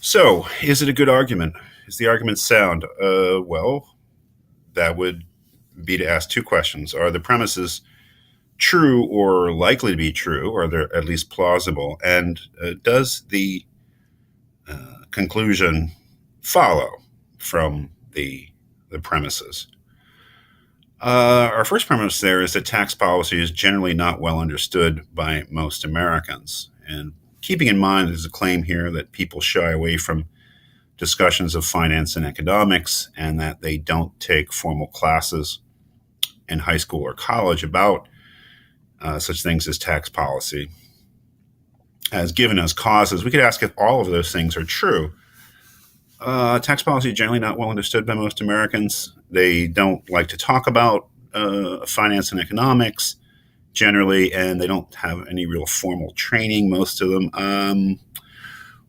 So, is it a good argument? Is the argument sound? Well, that would be to ask two questions. Are the premises true or likely to be true? Or are they at least plausible? And does the conclusion follow from the premises? Our first premise there is that tax policy is generally not well understood by most Americans. And keeping in mind, there's a claim here that people shy away from discussions of finance and economics and that they don't take formal classes in high school or college about such things as tax policy. As given as causes, we could ask if all of those things are true. Tax policy is generally not well understood by most Americans. They don't like to talk about finance and economics generally, and they don't have any real formal training, most of them.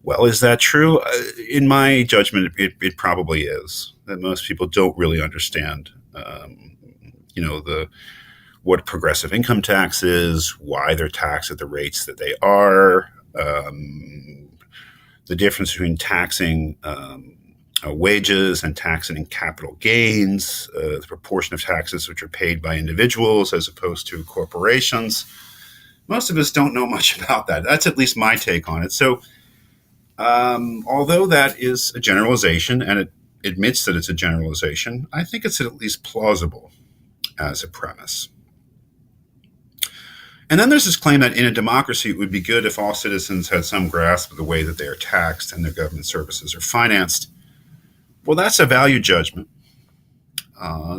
Well, is that true? In my judgment, it probably is. That most people don't really understand, the what progressive income tax is, why they're taxed at the rates that they are, the difference between taxing wages and taxing capital gains, the proportion of taxes which are paid by individuals as opposed to corporations. Most of us don't know much about that. That's at least my take on it. So, although that is a generalization, and it admits that it's a generalization, I think it's at least plausible as a premise. And then there's this claim that in a democracy, it would be good if all citizens had some grasp of the way that they are taxed and their government services are financed. Well, that's a value judgment,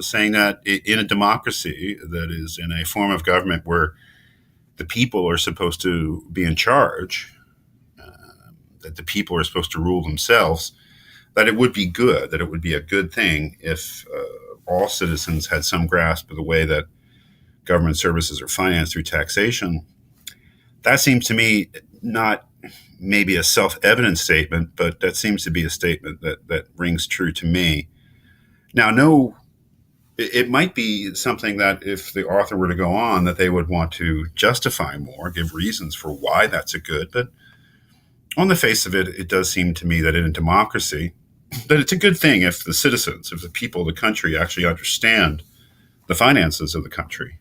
saying that in a democracy, that is, in a form of government where the people are supposed to be in charge, that the people are supposed to rule themselves, that it would be good, that it would be a good thing if all citizens had some grasp of the way that government services are financed through taxation. That seems to me not maybe a self-evident statement, but that seems to be a statement that rings true to me. Now, no, it might be something that if the author were to go on, that they would want to justify more, give reasons for why that's a good, but on the face of it, it does seem to me that in a democracy, that it's a good thing if the citizens, if the people of the country actually understand the finances of the country.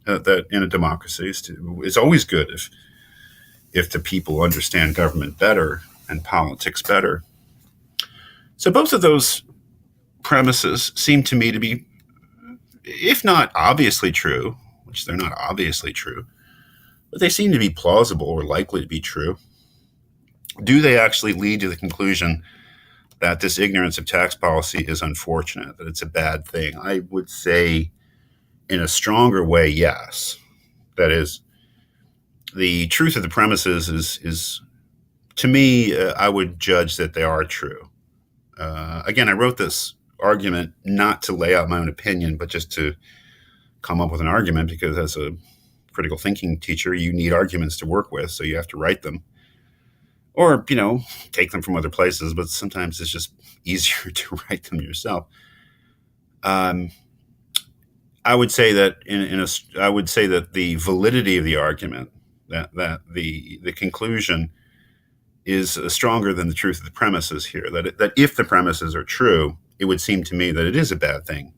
That in a democracy, it's always good if the people understand government better and politics better. So both of those premises seem to me to be, if not obviously true, which they're not obviously true, but they seem to be plausible or likely to be true. Do they actually lead to the conclusion that this ignorance of tax policy is unfortunate, that it's a bad thing? I would say in a stronger way, yes. That is, the truth of the premises is to me, I would judge that they are true. Again, I wrote this argument not to lay out my own opinion, but just to come up with an argument, because as a critical thinking teacher, you need arguments to work with, so you have to write them. Or, take them from other places, but sometimes it's just easier to write them yourself. I would say that I would say that the validity of the argument, that the conclusion is stronger than the truth of the premises here. That if the premises are true, it would seem to me that it is a bad thing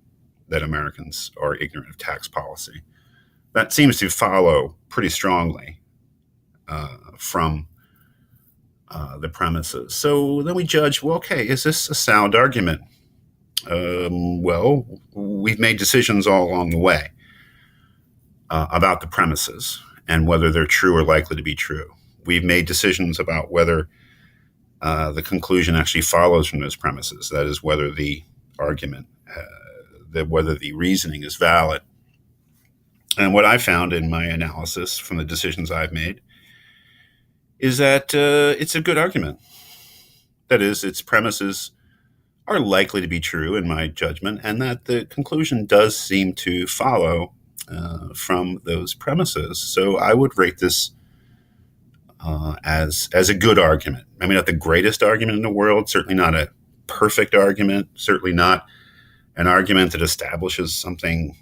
that Americans are ignorant of tax policy. That seems to follow pretty strongly from the premises. So then we judge, well, okay, is this a sound argument? Well, we've made decisions all along the way about the premises and whether they're true or likely to be true. We've made decisions about whether the conclusion actually follows from those premises. That is, whether the argument, whether the reasoning is valid. And what I found in my analysis from the decisions I've made is that it's a good argument. That is, its premises are likely to be true in my judgment, and that the conclusion does seem to follow from those premises. So I would rate this as a good argument. I mean, not the greatest argument in the world, certainly not a perfect argument, certainly not an argument that establishes something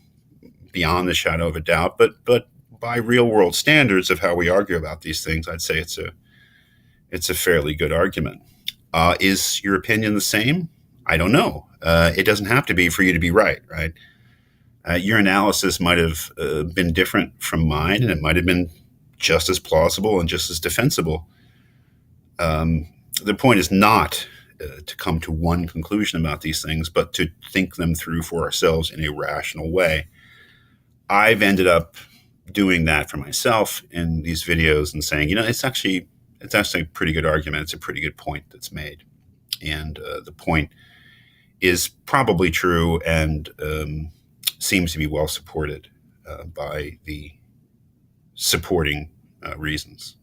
beyond the shadow of a doubt, but by real world standards of how we argue about these things, I'd say it's a fairly good argument. Is your opinion the same? I don't know. It doesn't have to be for you to be right, right? Your analysis might have been different from mine, and it might have been just as plausible and just as defensible. The point is not to come to one conclusion about these things, but to think them through for ourselves in a rational way. I've ended up doing that for myself in these videos and saying, it's actually a pretty good argument. It's a pretty good point that's made, and the point is probably true and seems to be well supported by the supporting reasons.